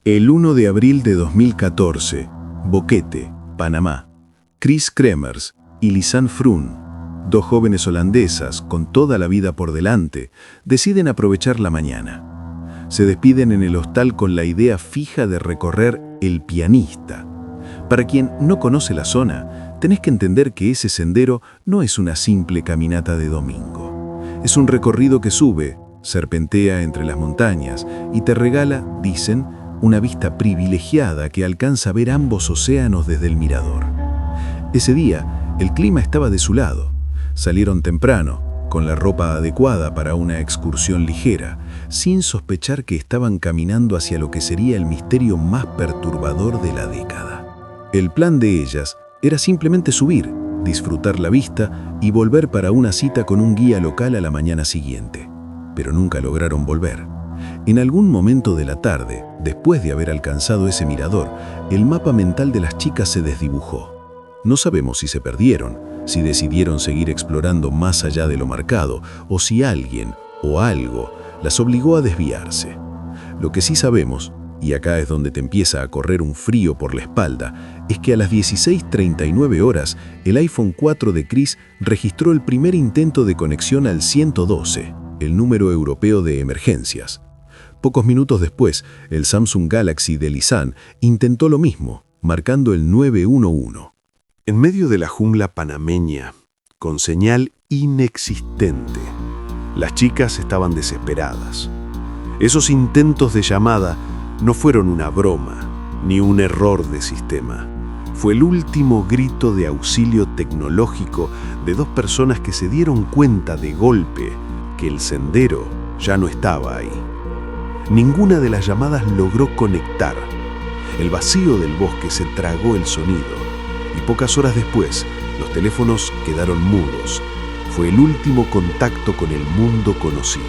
El 1 de abril de 2014, Boquete, Panamá. Chris Kremers y Lisanne Froon, dos jóvenes holandesas con toda la vida por delante, deciden aprovechar la mañana. Se despiden en el hostal con la idea fija de recorrer El Pianista. Para quien no conoce la zona, tenés que entender que ese sendero no es una simple caminata de domingo. Es un recorrido que sube, serpentea entre las montañas y te regala, dicen, una vista privilegiada que alcanza a ver ambos océanos desde el mirador. Ese día, el clima estaba de su lado. Salieron temprano, con la ropa adecuada para una excursión ligera, sin sospechar que estaban caminando hacia lo que sería el misterio más perturbador de la década. El plan de ellas era simplemente subir, disfrutar la vista y volver para una cita con un guía local a la mañana siguiente. Pero nunca lograron volver. En algún momento de la tarde, después de haber alcanzado ese mirador, el mapa mental de las chicas se desdibujó. No sabemos si se perdieron, si decidieron seguir explorando más allá de lo marcado, o si alguien o algo las obligó a desviarse. Lo que sí sabemos, y acá es donde te empieza a correr un frío por la espalda, es que a las 16:39 horas, el iPhone 4 de Chris registró el primer intento de conexión al 112, el número europeo de emergencias. Pocos minutos después, el Samsung Galaxy de Lisanne intentó lo mismo, marcando el 911. En medio de la jungla panameña, con señal inexistente, las chicas estaban desesperadas. Esos intentos de llamada no fueron una broma, ni un error de sistema. Fue el último grito de auxilio tecnológico de dos personas que se dieron cuenta de golpe que el sendero ya no estaba ahí. Ninguna de las llamadas logró conectar. El vacío del bosque se tragó el sonido y pocas horas después los teléfonos quedaron mudos. Fue el último contacto con el mundo conocido.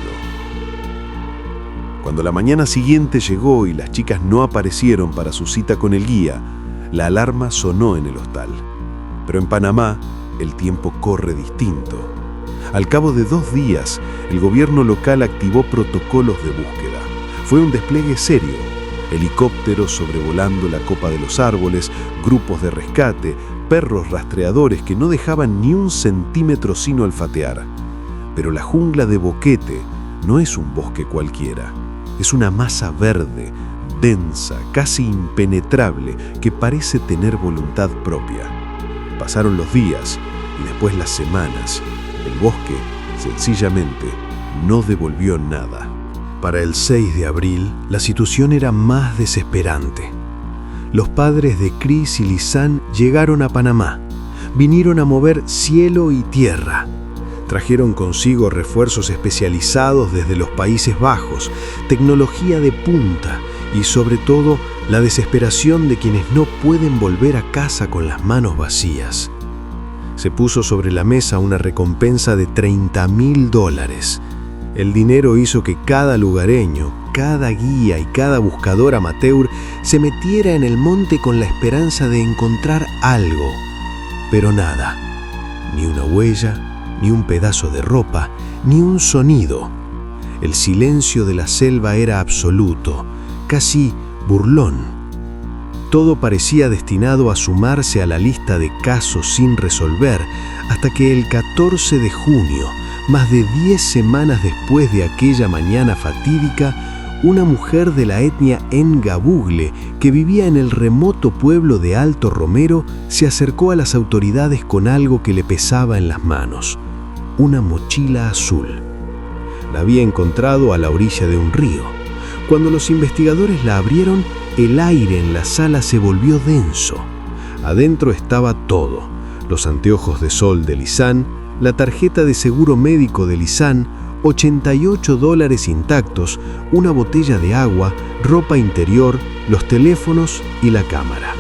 Cuando la mañana siguiente llegó y las chicas no aparecieron para su cita con el guía, la alarma sonó en el hostal. Pero en Panamá, el tiempo corre distinto. Al cabo de 2 días, el gobierno local activó protocolos de búsqueda. Fue un despliegue serio. Helicópteros sobrevolando la copa de los árboles, grupos de rescate, perros rastreadores que no dejaban ni un centímetro sin olfatear. Pero la jungla de Boquete no es un bosque cualquiera. Es una masa verde, densa, casi impenetrable, que parece tener voluntad propia. Pasaron los días y después las semanas. El bosque, sencillamente, no devolvió nada. Para el 6 de abril, la situación era más desesperante. Los padres de Chris y Lisanne llegaron a Panamá. Vinieron a mover cielo y tierra. Trajeron consigo refuerzos especializados desde los Países Bajos, tecnología de punta y, sobre todo, la desesperación de quienes no pueden volver a casa con las manos vacías. Se puso sobre la mesa una recompensa de $30.000. El dinero hizo que cada lugareño, cada guía y cada buscador amateur se metiera en el monte con la esperanza de encontrar algo. Pero nada, ni una huella, ni un pedazo de ropa, ni un sonido. El silencio de la selva era absoluto, casi burlón. Todo parecía destinado a sumarse a la lista de casos sin resolver, hasta que el 14 de junio, más de 10 semanas después de aquella mañana fatídica, una mujer de la etnia Ngabugle, que vivía en el remoto pueblo de Alto Romero, se acercó a las autoridades con algo que le pesaba en las manos: una mochila azul. La había encontrado a la orilla de un río. Cuando los investigadores la abrieron, el aire en la sala se volvió denso. Adentro estaba todo: los anteojos de sol de Lisanne, la tarjeta de seguro médico de Lisanne, $88 intactos, una botella de agua, ropa interior, los teléfonos y la cámara.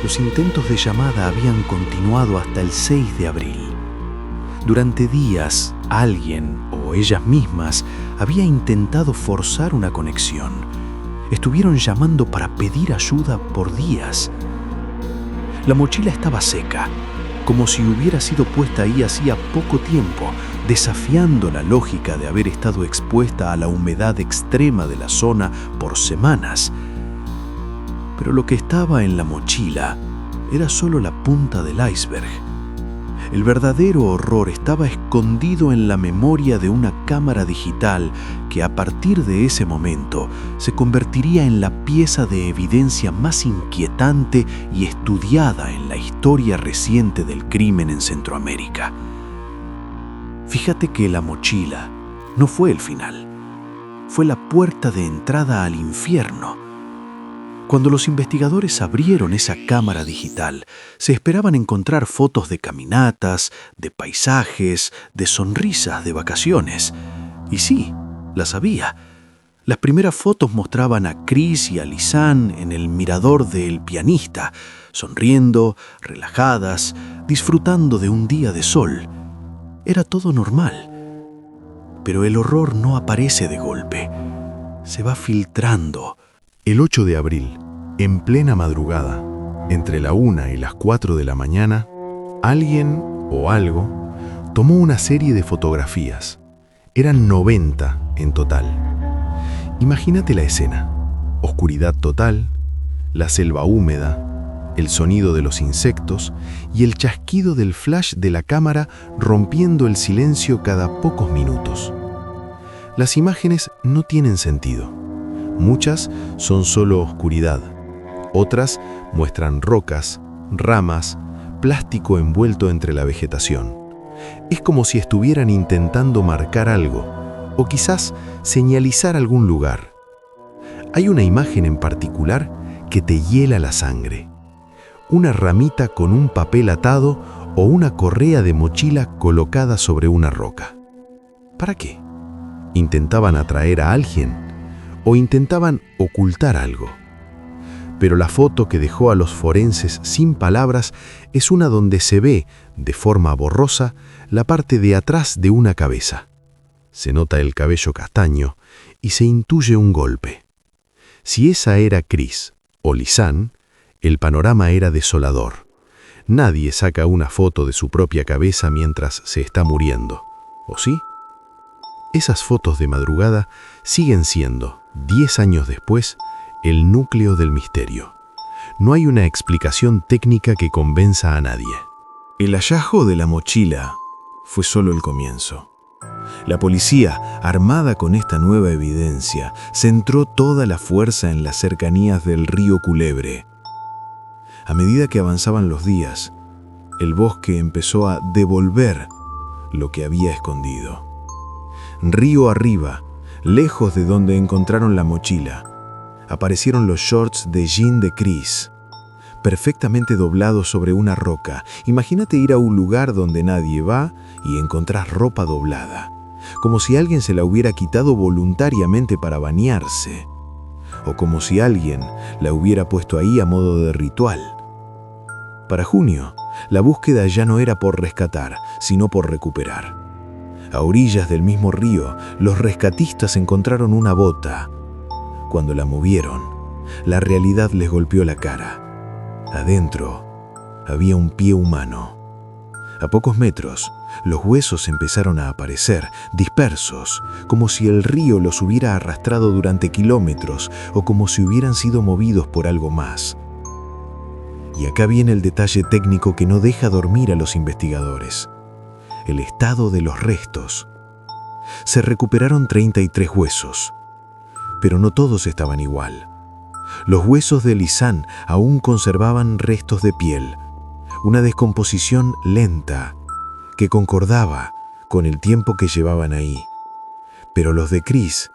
Los intentos de llamada habían continuado hasta el 6 de abril. Durante días, alguien o ellas mismas había intentado forzar una conexión. Estuvieron llamando para pedir ayuda por días. La mochila estaba seca, como si hubiera sido puesta ahí hacía poco tiempo, desafiando la lógica de haber estado expuesta a la humedad extrema de la zona por semanas. Pero lo que estaba en la mochila era solo la punta del iceberg. El verdadero horror estaba escondido en la memoria de una cámara digital que a partir de ese momento se convertiría en la pieza de evidencia más inquietante y estudiada en la historia reciente del crimen en Centroamérica. Fíjate que la mochila no fue el final, fue la puerta de entrada al infierno. Cuando los investigadores abrieron esa cámara digital, se esperaban encontrar fotos de caminatas, de paisajes, de sonrisas de vacaciones. Y sí, las había. Las primeras fotos mostraban a Chris y a Lisanne en el mirador del Pianista, sonriendo, relajadas, disfrutando de un día de sol. Era todo normal. Pero el horror no aparece de golpe. Se va filtrando. El 8 de abril, en plena madrugada, entre la 1 y las 4 de la mañana, alguien o algo tomó una serie de fotografías. Eran 90 en total. Imagínate la escena. Oscuridad total, la selva húmeda, el sonido de los insectos y el chasquido del flash de la cámara rompiendo el silencio cada pocos minutos. Las imágenes no tienen sentido. Muchas son solo oscuridad. Otras muestran rocas, ramas, plástico envuelto entre la vegetación. Es como si estuvieran intentando marcar algo, o quizás señalizar algún lugar. Hay una imagen en particular que te hiela la sangre. Una ramita con un papel atado o una correa de mochila colocada sobre una roca. ¿Para qué? ¿Intentaban atraer a alguien? ¿O intentaban ocultar algo? Pero la foto que dejó a los forenses sin palabras es una donde se ve, de forma borrosa, la parte de atrás de una cabeza. Se nota el cabello castaño y se intuye un golpe. Si esa era Chris o Lisanne, el panorama era desolador. Nadie saca una foto de su propia cabeza mientras se está muriendo, ¿o sí? Esas fotos de madrugada siguen siendo, 10 años después, el núcleo del misterio. No hay una explicación técnica que convenza a nadie. El hallazgo de la mochila fue solo el comienzo. La policía, armada con esta nueva evidencia, centró toda la fuerza en las cercanías del río Culebre. A medida que avanzaban los días, el bosque empezó a devolver lo que había escondido. Río arriba, lejos de donde encontraron la mochila, aparecieron los shorts de jean de Chris, perfectamente doblados sobre una roca. Imagínate ir a un lugar donde nadie va y encontrás ropa doblada, como si alguien se la hubiera quitado voluntariamente para bañarse, o como si alguien la hubiera puesto ahí a modo de ritual. Para junio, la búsqueda ya no era por rescatar, sino por recuperar. A orillas del mismo río, los rescatistas encontraron una bota. Cuando la movieron, la realidad les golpeó la cara. Adentro había un pie humano. A pocos metros, los huesos empezaron a aparecer, dispersos, como si el río los hubiera arrastrado durante kilómetros o como si hubieran sido movidos por algo más. Y acá viene el detalle técnico que no deja dormir a los investigadores. El estado de los restos. Se recuperaron 33 huesos, pero no todos estaban igual. Los huesos de Lisanne aún conservaban restos de piel, una descomposición lenta que concordaba con el tiempo que llevaban ahí. Pero los de Chris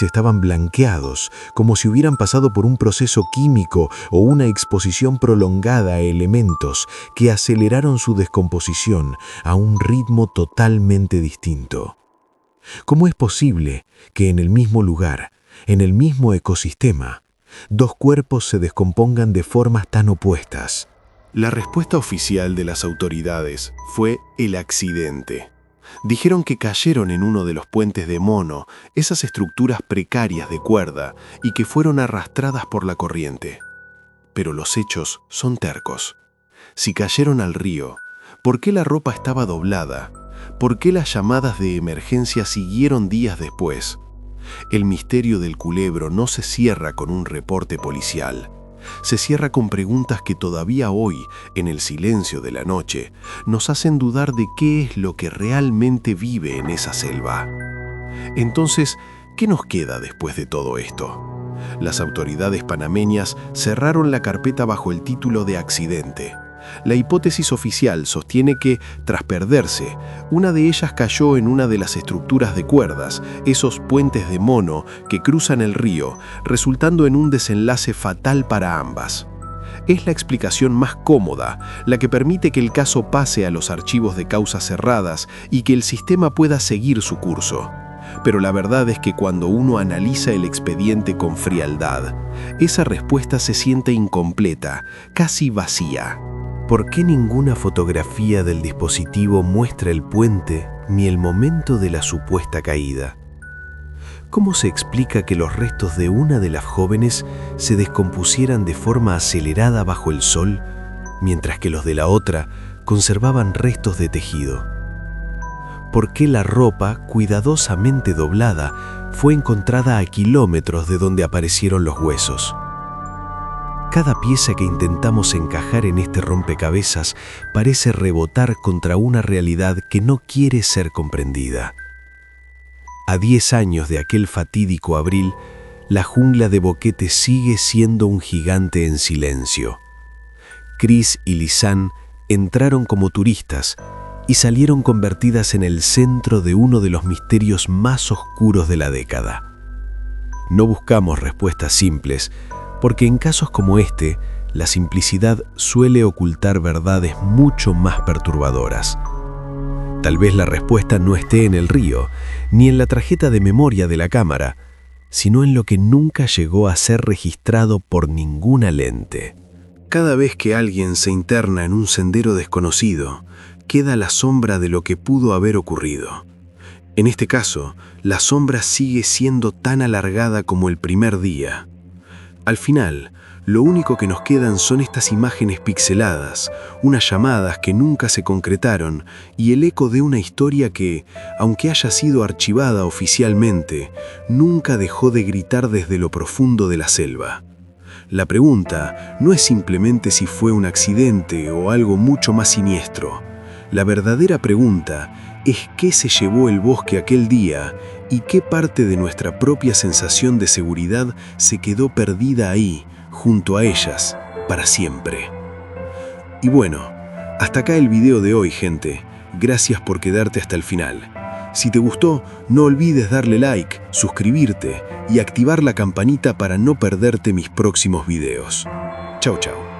estaban blanqueados, como si hubieran pasado por un proceso químico o una exposición prolongada a elementos que aceleraron su descomposición a un ritmo totalmente distinto. ¿Cómo es posible que en el mismo lugar, en el mismo ecosistema, dos cuerpos se descompongan de formas tan opuestas? La respuesta oficial de las autoridades fue el accidente. Dijeron que cayeron en uno de los puentes de mono, esas estructuras precarias de cuerda, y que fueron arrastradas por la corriente. Pero los hechos son tercos. Si cayeron al río, ¿por qué la ropa estaba doblada? ¿Por qué las llamadas de emergencia siguieron días después? El misterio del culebro no se cierra con un reporte policial. Se cierra con preguntas que todavía hoy, en el silencio de la noche, nos hacen dudar de qué es lo que realmente vive en esa selva. Entonces, ¿qué nos queda después de todo esto? Las autoridades panameñas cerraron la carpeta bajo el título de accidente. La hipótesis oficial sostiene que, tras perderse, una de ellas cayó en una de las estructuras de cuerdas, esos puentes de mono que cruzan el río, resultando en un desenlace fatal para ambas. Es la explicación más cómoda, la que permite que el caso pase a los archivos de causas cerradas y que el sistema pueda seguir su curso. Pero la verdad es que cuando uno analiza el expediente con frialdad, esa respuesta se siente incompleta, casi vacía. ¿Por qué ninguna fotografía del dispositivo muestra el puente ni el momento de la supuesta caída? ¿Cómo se explica que los restos de una de las jóvenes se descompusieran de forma acelerada bajo el sol, mientras que los de la otra conservaban restos de tejido? ¿Por qué la ropa, cuidadosamente doblada, fue encontrada a kilómetros de donde aparecieron los huesos? Cada pieza que intentamos encajar en este rompecabezas parece rebotar contra una realidad que no quiere ser comprendida. A 10 años de aquel fatídico abril, la jungla de Boquete sigue siendo un gigante en silencio. Chris y Lisanne entraron como turistas y salieron convertidas en el centro de uno de los misterios más oscuros de la década. No buscamos respuestas simples, porque en casos como este, la simplicidad suele ocultar verdades mucho más perturbadoras. Tal vez la respuesta no esté en el río, ni en la tarjeta de memoria de la cámara, sino en lo que nunca llegó a ser registrado por ninguna lente. Cada vez que alguien se interna en un sendero desconocido, queda la sombra de lo que pudo haber ocurrido. En este caso, la sombra sigue siendo tan alargada como el primer día. Al final, lo único que nos quedan son estas imágenes pixeladas, unas llamadas que nunca se concretaron y el eco de una historia que, aunque haya sido archivada oficialmente, nunca dejó de gritar desde lo profundo de la selva. La pregunta no es simplemente si fue un accidente o algo mucho más siniestro. La verdadera pregunta es qué se llevó el bosque aquel día y qué parte de nuestra propia sensación de seguridad se quedó perdida ahí, junto a ellas, para siempre. Y bueno, hasta acá el video de hoy, gente. Gracias por quedarte hasta el final. Si te gustó, no olvides darle like, suscribirte y activar la campanita para no perderte mis próximos videos. Chau, chau.